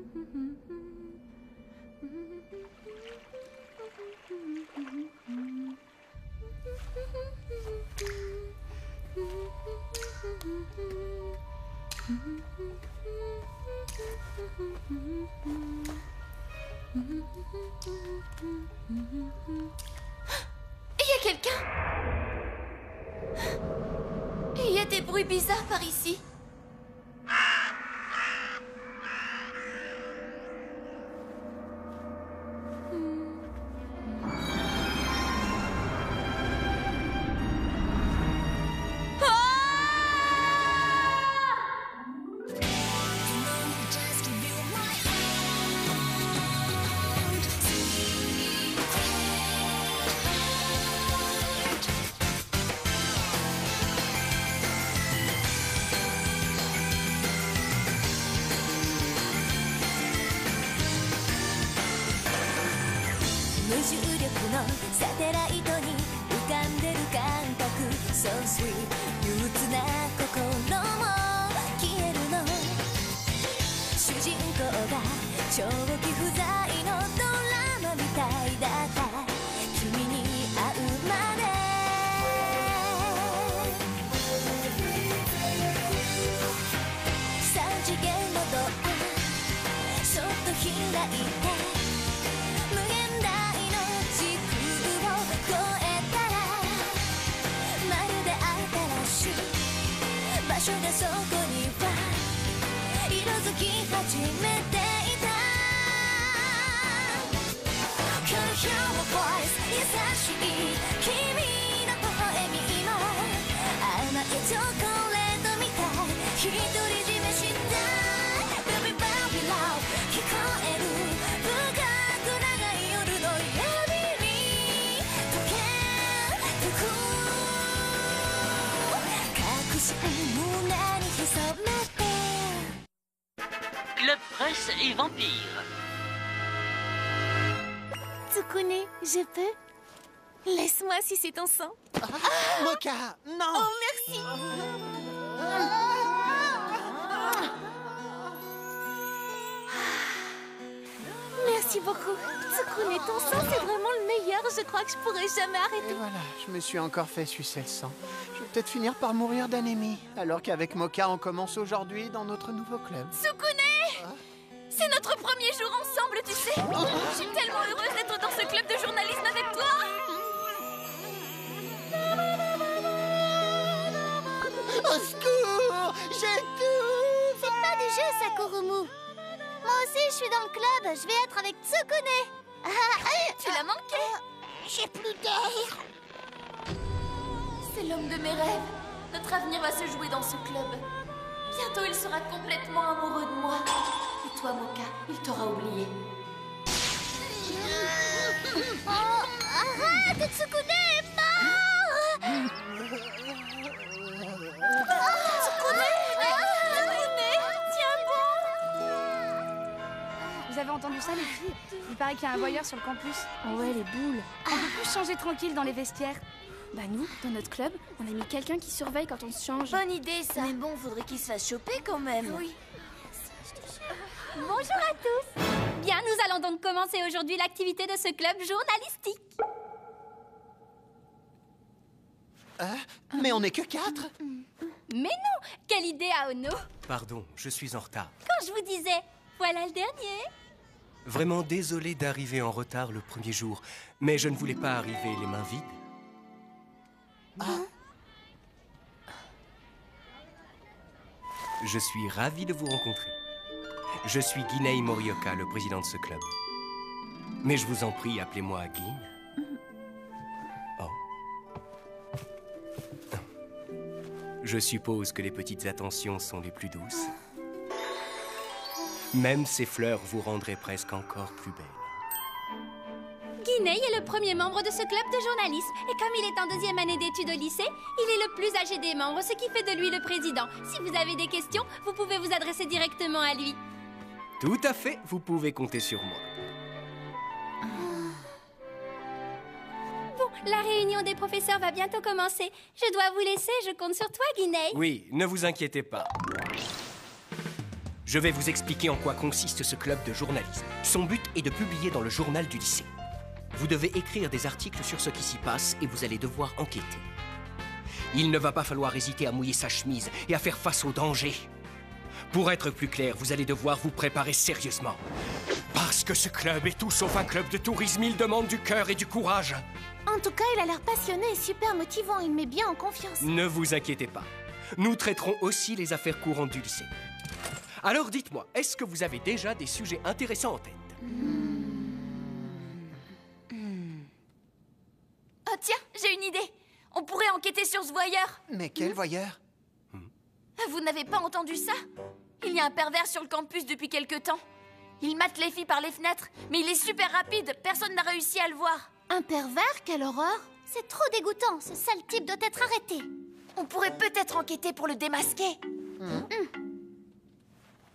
Il y a quelqu'un? Il y a des bruits bizarres par ici. So sweet 憂鬱な心も消えるの主人公が長期不在のドラマみたいだった君に会うまで三次元のドアそっと開いて無限大の時空を越えたらまるで新しい場所がそこには色づき始めていた Can you hear my voice 優しい君の微笑みも甘いチョコレートみたい独り占めしたい Baby baby love 聞こえる深く長い夜の闇に溶けてく隠し胸に潜めて Club Presse et Vampire. Tsukune, je peux? Laisse-moi si c'est ton sang. Mocha, non! Oh, merci! Merci beaucoup. Tsukune, ton sang, c'est vraiment le meilleur. Je crois que je pourrais jamais arrêter. Et voilà, je me suis encore fait sucer le sang. Je vais peut-être finir par mourir d'anémie. Alors qu'avec Mocha, on commence aujourd'hui dans notre nouveau club. Tsukune! C'est notre premier jour ensemble, tu sais. Je suis tellement heureuse d'être dans ce club de journalisme avec toi. Au secours! J'étouffe! C'est pas du jeu, Sakurumu. Moi aussi, je suis dans le club. Je vais être avec Tsukune. Tu l'as manqué. J'ai plus d'air. C'est l'homme de mes rêves. Notre avenir va se jouer dans ce club. Bientôt, il sera complètement amoureux de moi. Et toi, Mocha, il t'aura oublié. Oh, arrête, Tsukune est mort. Vous avez entendu ça, les filles? Il paraît qu'il y a un voyeur sur le campus. Oh ouais, les boules. On peut plus changer tranquille dans les vestiaires. Bah nous, dans notre club, on a mis quelqu'un qui surveille quand on se change. Bonne idée, ça. Mais bon, faudrait qu'il se fasse choper quand même. Oui. Bonjour à tous. Bien, nous allons donc commencer aujourd'hui l'activité de ce club journalistique. Mais on n'est que 4. Mais non! Quelle idée, Aono! Pardon, je suis en retard. Quand je vous disais, voilà le dernier. Vraiment désolé d'arriver en retard le premier jour, mais je ne voulais pas arriver les mains vides. Je suis ravi de vous rencontrer. Je suis Ginei Morioka, le président de ce club. Mais je vous en prie, appelez-moi Gin. Oh. Je suppose que les petites attentions sont les plus douces. Même ces fleurs vous rendraient presque encore plus belle. Ginei est le premier membre de ce club de journalisme. Et comme il est en deuxième année d'études au lycée, il est le plus âgé des membres, ce qui fait de lui le président. Si vous avez des questions, vous pouvez vous adresser directement à lui. Tout à fait, vous pouvez compter sur moi. Bon, la réunion des professeurs va bientôt commencer. Je dois vous laisser, je compte sur toi, Ginei. Oui, ne vous inquiétez pas. Je vais vous expliquer en quoi consiste ce club de journalisme. Son but est de publier dans le journal du lycée. Vous devez écrire des articles sur ce qui s'y passe et vous allez devoir enquêter. Il ne va pas falloir hésiter à mouiller sa chemise et à faire face au danger. Pour être plus clair, vous allez devoir vous préparer sérieusement. Parce que ce club est tout sauf un club de tourisme, il demande du cœur et du courage. En tout cas, il a l'air passionné et super motivant. Il met bien en confiance. Ne vous inquiétez pas. Nous traiterons aussi les affaires courantes du lycée. Alors dites-moi, est-ce que vous avez déjà des sujets intéressants en tête? Oh tiens, j'ai une idée. On pourrait enquêter sur ce voyeur. Mais quel voyeur? Vous n'avez pas entendu ça? Il y a un pervers sur le campus depuis quelque temps. Il mate les filles par les fenêtres, mais il est super rapide. Personne n'a réussi à le voir. Un pervers? Quelle horreur! C'est trop dégoûtant. Ce sale type doit être arrêté. On pourrait peut-être enquêter pour le démasquer.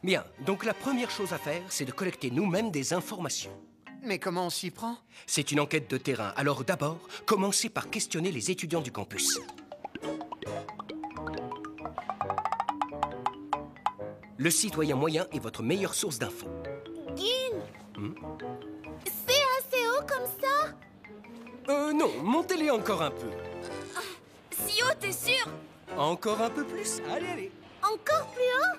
Bien, donc la première chose à faire, c'est de collecter nous-mêmes des informations. Mais comment on s'y prend? C'est une enquête de terrain, alors d'abord, commencez par questionner les étudiants du campus. Le citoyen moyen est votre meilleure source d'infos. Gin! C'est assez haut comme ça? Non, montez-les encore un peu. Si haut, t'es sûr? Encore un peu plus, allez, allez. Encore plus haut?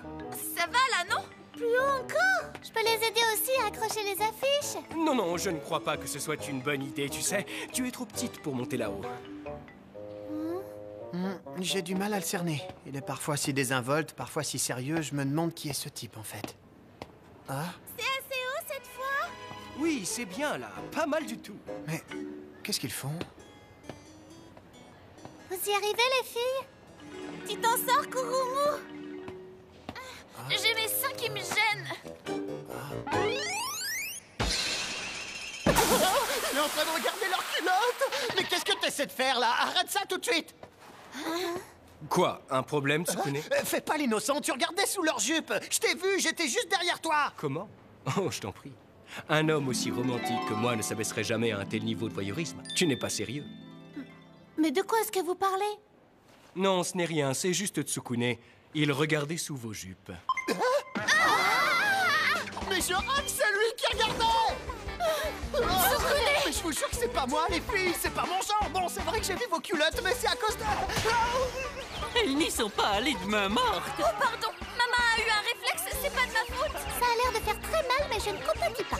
Ça va là, non? Plus haut encore? Je peux les aider aussi à accrocher les affiches? Non, non, je ne crois pas que ce soit une bonne idée, tu sais. Tu es trop petite pour monter là-haut. J'ai du mal à le cerner. Il est parfois si désinvolte, parfois si sérieux. Je me demande qui est ce type, en fait. Ah? C'est assez haut cette fois? Oui, c'est bien là, pas mal du tout. Mais qu'est-ce qu'ils font? Vous y arrivez, les filles? Tu t'en sors, Kurumu? J'ai mes seins qui me gênent. Je suis en train de regarder leurs culottes! Mais qu'est-ce que t'essaies de faire, là? Arrête ça tout de suite! Quoi, un problème, Tsukune? Fais pas l'innocent, tu regardais sous leur jupe! Je t'ai vu, j'étais juste derrière toi! Comment? Oh, je t'en prie. Un homme aussi romantique que moi ne s'abaisserait jamais à un tel niveau de voyeurisme. Tu n'es pas sérieux. Mais de quoi est-ce que vous parlez? Non, ce n'est rien, c'est juste Tsukune. Il regardait sous vos jupes. Mais je rate celui qui regardait! Mais je vous jure que c'est pas moi, les filles, c'est pas mon genre! Bon, c'est vrai que j'ai vu vos culottes, mais c'est à cause de... Elles n'y sont pas allées de main morte. Oh, pardon, maman a eu un réflexe, c'est pas de ma faute. Ça a l'air de faire très mal, mais je ne compatis pas.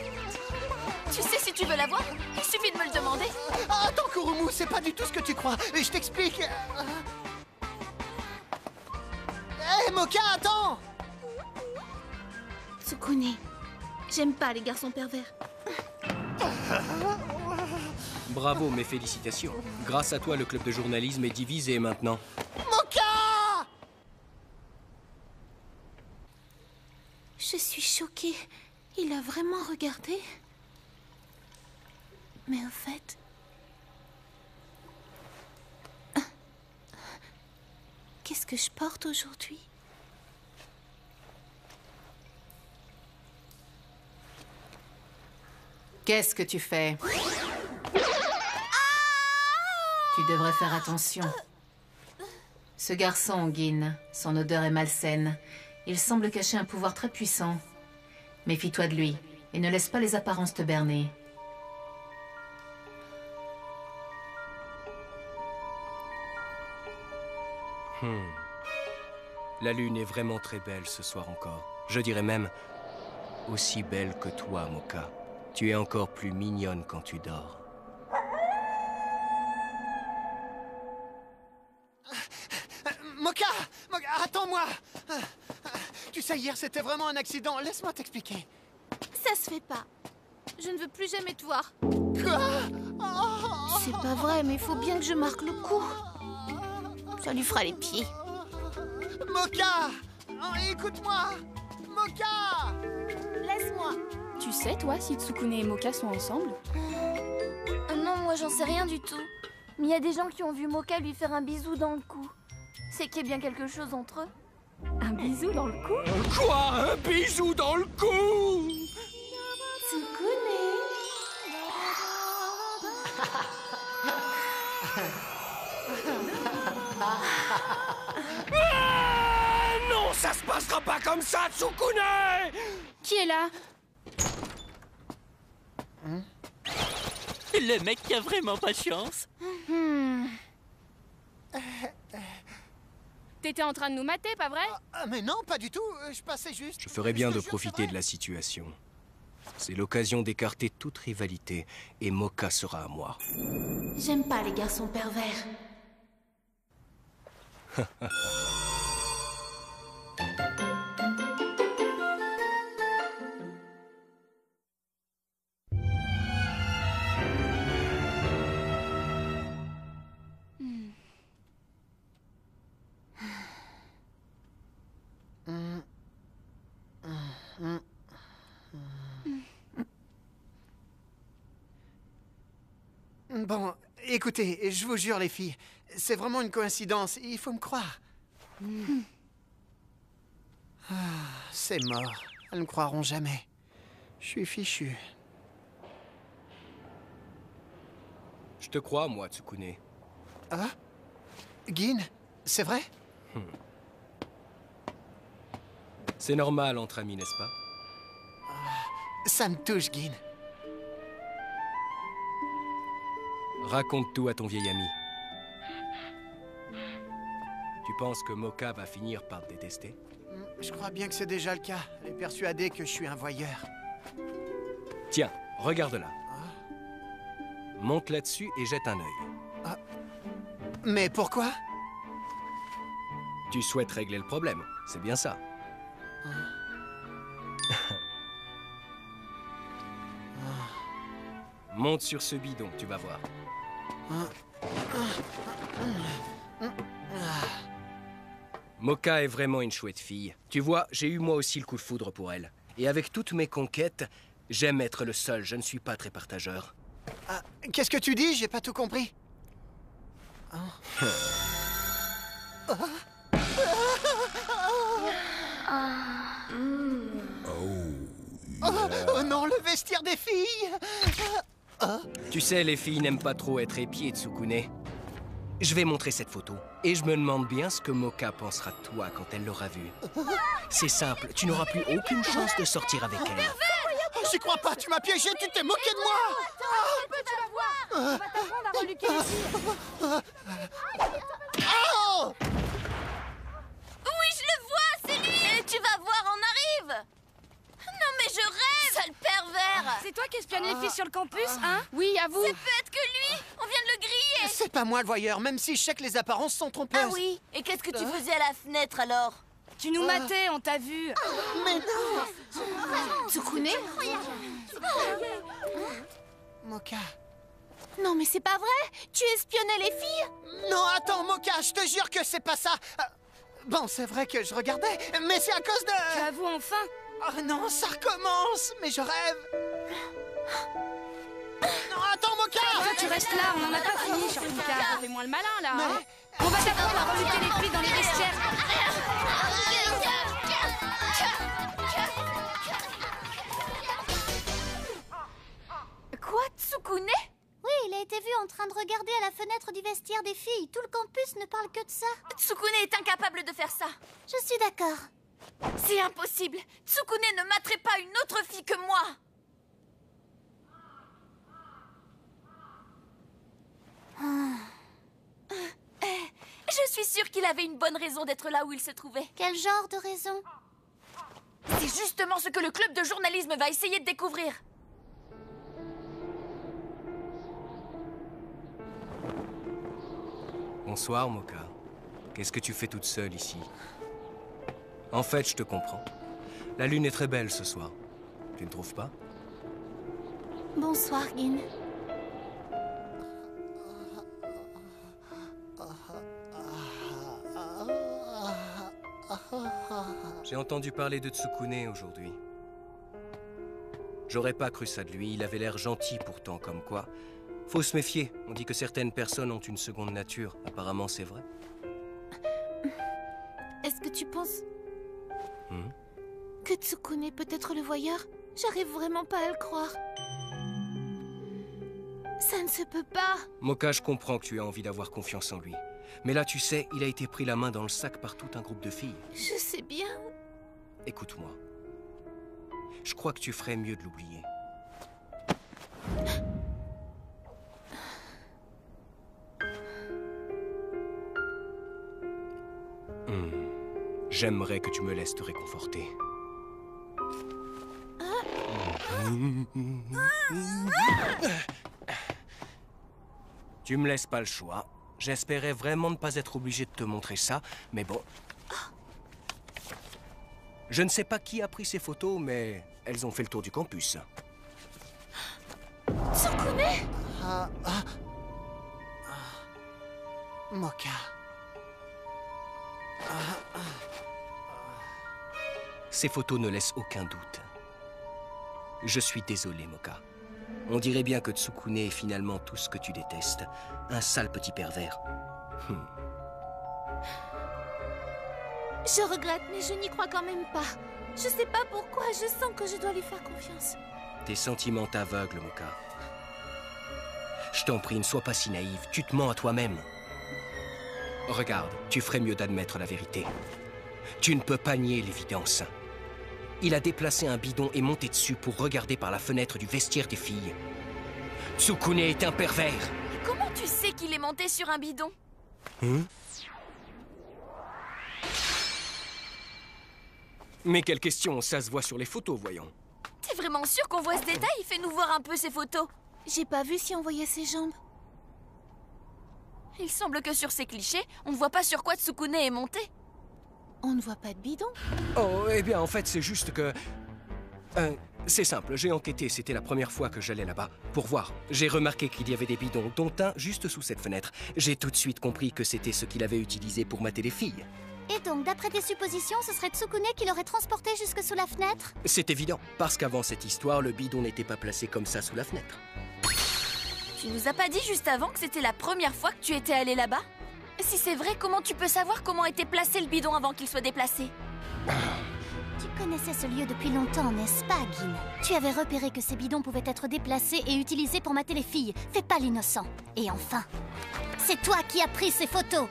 Tu sais, si tu veux la voir, il suffit de me le demander. Ah, attends, Kurumu, c'est pas du tout ce que tu crois. Je t'explique. Hé, Moka, attends! Tsukune, j'aime pas les garçons pervers. Bravo, mes félicitations. Grâce à toi, le club de journalisme est divisé maintenant. Moka! Je suis choquée. Il a vraiment regardé? Mais au fait... Qu'est-ce que je porte aujourd'hui? Qu'est-ce que tu fais? Tu devrais faire attention. Ce garçon, Gin, son odeur est malsaine. Il semble cacher un pouvoir très puissant. Méfie-toi de lui et ne laisse pas les apparences te berner. La lune est vraiment très belle ce soir encore. Je dirais même aussi belle que toi, Moka. Tu es encore plus mignonne quand tu dors. Moka! Moka, attends-moi! Tu sais, hier, c'était vraiment un accident. Laisse-moi t'expliquer. Ça se fait pas. Je ne veux plus jamais te voir. Quoi? Oh! C'est pas vrai, mais il faut bien que je marque le coup. Ça lui fera les pieds. Moka! Oh, écoute-moi! Moka! Laisse-moi. Tu sais, toi, si Tsukune et Moka sont ensemble? Non, moi j'en sais rien du tout. Mais il y a des gens qui ont vu Moka lui faire un bisou dans le cou. C'est qu'il y a bien quelque chose entre eux. Un bisou dans le cou? Quoi? Un bisou dans le cou? Tsukune. Ah, non, ça se passera pas comme ça, Tsukune! Qui est là? Le mec qui a vraiment pas de chance. T'étais en train de nous mater, pas vrai? Mais non, pas du tout. Je passais juste... Je ferais bien te de jure, profiter c'est de vrai. la situation. C'est l'occasion d'écarter toute rivalité, et Moka sera à moi. J'aime pas les garçons pervers. Bon, écoutez, je vous jure les filles, c'est vraiment une coïncidence, il faut me croire. Ah, c'est mort, elles ne croiront jamais. Je suis fichu. Je te crois, moi, Tsukune. Ah? Gin, c'est vrai? C'est normal entre amis, n'est-ce pas? Ça me touche, Gin. Raconte tout à ton vieil ami. Tu penses que Moka va finir par te détester? Je crois bien que c'est déjà le cas. Elle est persuadée que je suis un voyeur. Tiens, regarde-la. Monte là-dessus et jette un œil. Mais pourquoi? Tu souhaites régler le problème, c'est bien ça. Monte sur ce bidon, tu vas voir. Moka est vraiment une chouette fille. Tu vois, j'ai eu moi aussi le coup de foudre pour elle. Et avec toutes mes conquêtes, j'aime être le seul, je ne suis pas très partageur. Ah, qu'est-ce que tu dis? J'ai pas tout compris. Oh non, le vestiaire des filles! Tu sais, les filles n'aiment pas trop être épiées, Tsukune. Je vais montrer cette photo. Et je me demande bien ce que Moka pensera de toi quand elle l'aura vue. C'est simple, tu n'auras plus aucune chance de sortir avec elle. J'y crois pas, tu m'as piégé, tu t'es moqué de moi! On va t'apprendre à reluquer les filles. Oh! Oui, je le vois, c'est lui! Et tu vas voir, on arrive! Non mais je rêve! Sale pervers! C'est toi qui espionne les filles sur le campus, hein? Oui, avoue. Ça peut être que lui! On vient de le griller! C'est pas moi le voyeur, même si je sais que les apparences sont trompeuses. Ah oui? Et qu'est-ce que tu faisais à la fenêtre alors? Tu nous matais, on t'a vu. Mais non! Tsukune? Moka... Non mais c'est pas vrai! Tu espionnais les filles? Non, attends, Moka, je te jure que c'est pas ça. Bon, c'est vrai que je regardais, mais c'est à cause Tu de... avoues enfin. Oh non, ça recommence, mais je rêve. Non, attends, Moka! Toi, tu restes là, on en a pas fini, Shurika. Fais-moi le malin, là. Hein. Mais... On va t'apprendre à reluquer les filles dans les vestiaires. Quoi, Tsukune? Oui, il a été vu en train de regarder à la fenêtre du vestiaire des filles. Tout le campus ne parle que de ça. Tsukune est incapable de faire ça. Je suis d'accord. C'est impossible. Tsukune ne materait pas une autre fille que moi. Je suis sûre qu'il avait une bonne raison d'être là où il se trouvait. Quel genre de raison? C'est justement ce que le club de journalisme va essayer de découvrir. Bonsoir, Moka. Qu'est-ce que tu fais toute seule ici? En fait, je te comprends. La lune est très belle ce soir. Tu ne trouves pas? Bonsoir, Gin. J'ai entendu parler de Tsukune aujourd'hui. J'aurais pas cru ça de lui, il avait l'air gentil pourtant, comme quoi. Faut se méfier, on dit que certaines personnes ont une seconde nature. Apparemment, c'est vrai. Est-ce que tu penses Hmm? que Tsukune peut être le voyeur? J'arrive vraiment pas à le croire. Ça ne se peut pas. Moka, je comprends que tu aies envie d'avoir confiance en lui. Mais là, tu sais, il a été pris la main dans le sac par tout un groupe de filles. Je sais bien. Écoute-moi. Je crois que tu ferais mieux de l'oublier. J'aimerais que tu me laisses te réconforter. Tu me laisses pas le choix. J'espérais vraiment ne pas être obligé de te montrer ça, mais bon. Je ne sais pas qui a pris ces photos, mais elles ont fait le tour du campus. Tsukune! Moka. Ces photos ne laissent aucun doute. Je suis désolé, Moka. On dirait bien que Tsukune est finalement tout ce que tu détestes. Un sale petit pervers. Je regrette, mais je n'y crois quand même pas. Je sais pas pourquoi, je sens que je dois lui faire confiance. Tes sentiments t'aveuglent, Moka. Je t'en prie, ne sois pas si naïve. Tu te mens à toi-même. Regarde, tu ferais mieux d'admettre la vérité. Tu ne peux pas nier l'évidence. Il a déplacé un bidon et monté dessus pour regarder par la fenêtre du vestiaire des filles. Tsukune est un pervers. Et comment tu sais qu'il est monté sur un bidon? Mais quelle question, ça se voit sur les photos, voyons. T'es vraiment sûr qu'on voit ce détail? Fais-nous voir un peu ces photos. J'ai pas vu si on voyait ses jambes. Il semble que sur ces clichés, on ne voit pas sur quoi Tsukune est monté. On ne voit pas de bidon. Oh, eh bien, en fait, c'est juste que... c'est simple, j'ai enquêté, c'était la première fois que j'allais là-bas. Pour voir, j'ai remarqué qu'il y avait des bidons, dont un juste sous cette fenêtre. J'ai tout de suite compris que c'était ce qu'il avait utilisé pour mater les filles. Et donc, d'après tes suppositions, ce serait Tsukune qui l'aurait transporté jusque sous la fenêtre? C'est évident, parce qu'avant cette histoire, le bidon n'était pas placé comme ça sous la fenêtre. Tu nous as pas dit juste avant que c'était la première fois que tu étais allé là-bas? Si c'est vrai, comment tu peux savoir comment était placé le bidon avant qu'il soit déplacé? Tu connaissais ce lieu depuis longtemps, n'est-ce pas, Gin? Tu avais repéré que ces bidons pouvaient être déplacés et utilisés pour mater les filles. Fais pas l'innocent. Et enfin, c'est toi qui as pris ces photos.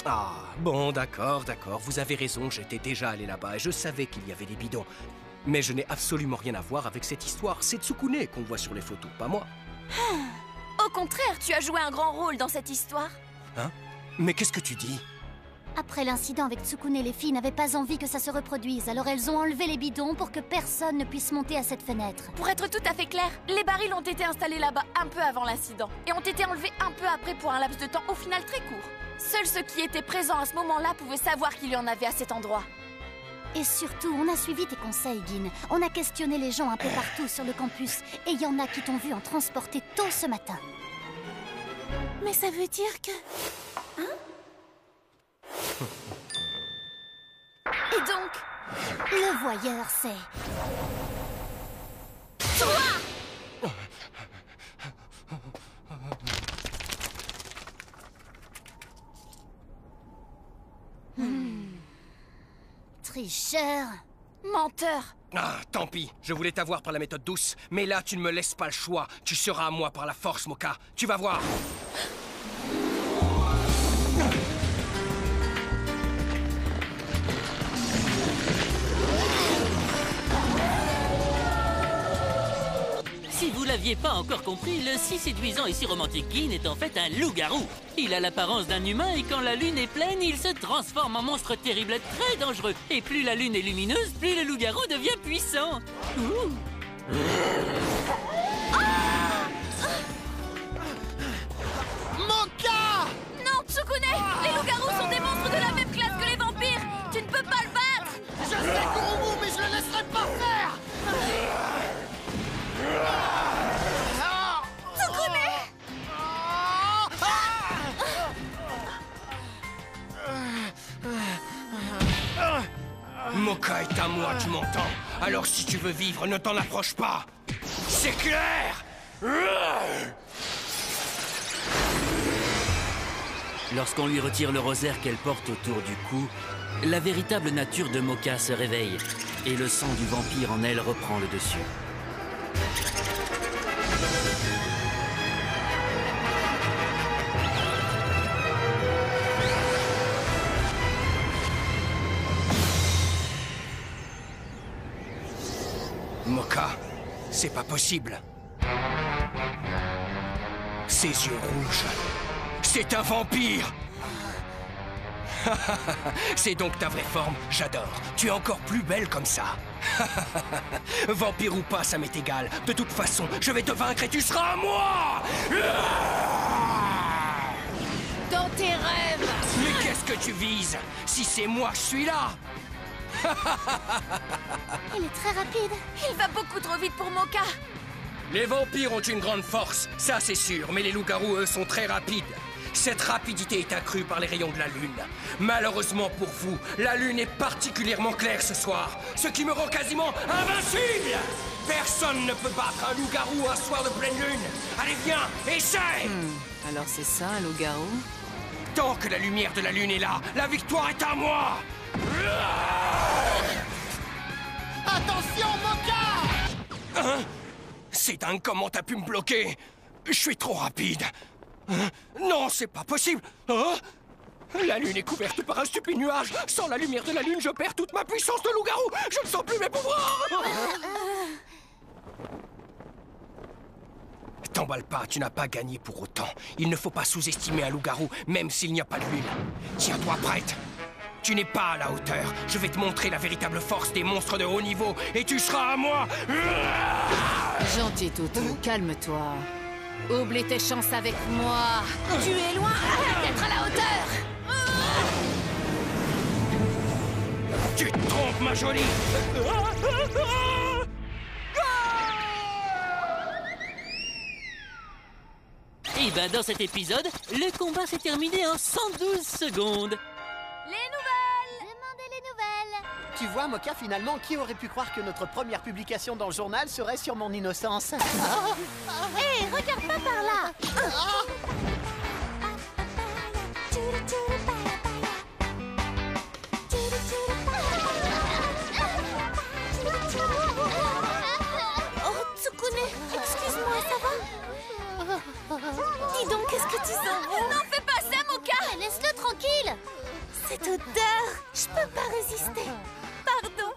Ah, bon, d'accord, vous avez raison, j'étais déjà allé là-bas et je savais qu'il y avait des bidons. Mais je n'ai absolument rien à voir avec cette histoire. C'est Tsukune qu'on voit sur les photos, pas moi. Au contraire, tu as joué un grand rôle dans cette histoire. Hein? Mais qu'est-ce que tu dis? Après l'incident avec Tsukune, les filles n'avaient pas envie que ça se reproduise, alors elles ont enlevé les bidons pour que personne ne puisse monter à cette fenêtre. Pour être tout à fait clair, les barils ont été installés là-bas un peu avant l'incident et ont été enlevés un peu après pour un laps de temps au final très court. Seuls ceux qui étaient présents à ce moment-là pouvaient savoir qu'il y en avait à cet endroit. Et surtout, on a suivi tes conseils, Gin. On a questionné les gens un peu partout sur le campus, et il y en a qui t'ont vu en transporter tôt ce matin. Mais ça veut dire que... Hein? Et donc... Le voyeur, c'est... Toi! Tricheur. Menteur. Ah, tant pis, je voulais t'avoir par la méthode douce, mais là, tu ne me laisses pas le choix. Tu seras à moi par la force, Moka. Tu vas voir. Si vous l'aviez pas encore compris, le si séduisant et si romantique Gin est en fait un loup-garou. Il a l'apparence d'un humain et quand la lune est pleine, il se transforme en monstre terrible et très dangereux. Et plus la lune est lumineuse, plus le loup-garou devient puissant. Moka! Non, Tsukune! Les loups-garous sont des monstres de la même classe que les vampires! Tu ne peux pas le battre! Je sais Kurumu, mais je le laisserai pas faire! Moka est à moi, tu m'entends? Alors si tu veux vivre, ne t'en approche pas. C'est clair? Lorsqu'on lui retire le rosaire qu'elle porte autour du cou, la véritable nature de Moka se réveille et le sang du vampire en elle reprend le dessus. C'est pas possible. Ses yeux rouges. C'est un vampire. C'est donc ta vraie forme, j'adore. Tu es encore plus belle comme ça. Vampire ou pas, ça m'est égal. De toute façon, je vais te vaincre et tu seras à moi. Dans tes rêves! Mais qu'est-ce que tu vises? Si c'est moi, je suis là. Il est très rapide. Il va beaucoup trop vite pour Mocha. Les vampires ont une grande force, ça c'est sûr, mais les loups-garous, eux, sont très rapides. Cette rapidité est accrue par les rayons de la lune. Malheureusement pour vous, la lune est particulièrement claire ce soir, ce qui me rend quasiment invincible. Personne ne peut battre un loup-garou un soir de pleine lune. Allez, viens, essaie. Alors c'est ça, un loup-garou? Tant que la lumière de la lune est là, la victoire est à moi. Attention, Mocha! Hein? C'est dingue comment t'as pu me bloquer. Je suis trop rapide. Hein? Non, c'est pas possible. Hein? La lune est couverte par un stupide nuage. Sans la lumière de la lune, je perds toute ma puissance de loup-garou. Je ne sens plus mes pouvoirs. T'emballe pas, tu n'as pas gagné pour autant. Il ne faut pas sous-estimer un loup-garou, même s'il n'y a pas de lune. Tiens-toi prête. Tu n'es pas à la hauteur. Je vais te montrer la véritable force des monstres de haut niveau et tu seras à moi. Gentil toutou, calme-toi. Oublie tes chances avec moi. Tu es loin d'être à la hauteur. Tu te trompes, ma jolie. Et ben dans cet épisode, le combat s'est terminé en 112 secondes. Les nouvelles! Demandez les nouvelles! Tu vois, Mocha, finalement, qui aurait pu croire que notre première publication dans le journal serait sur mon innocence? Hé, regarde pas par là! Oh, Tsukune, excuse-moi, ça va? Dis donc, qu'est-ce que tu sens bon? Non, fais pas ça, Mocha! Laisse-le tranquille! Cette odeur, je peux pas résister. Pardon.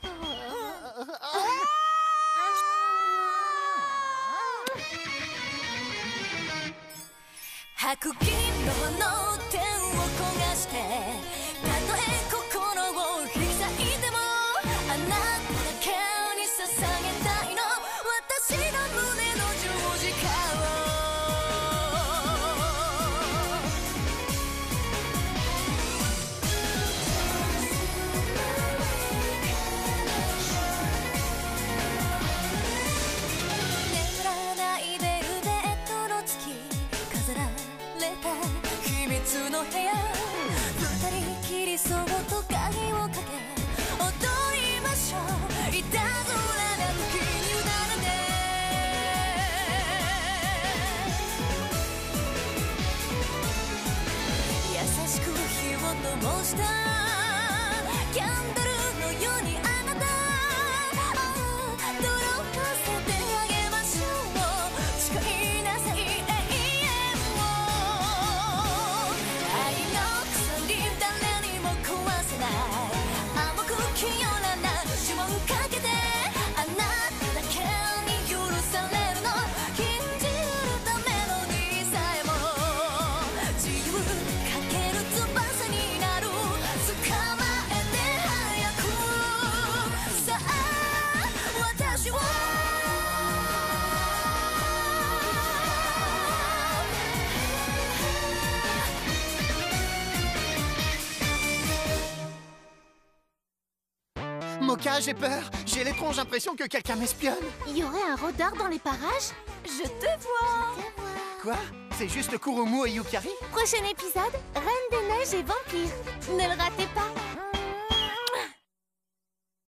Mocha, j'ai peur. J'ai l'étrange impression que quelqu'un m'espionne. Il y aurait un rôdeur dans les parages? Je te vois! Quoi? C'est juste Kurumu et Yukari? Prochain épisode, Reine des Neiges et Vampires. Ne le ratez pas!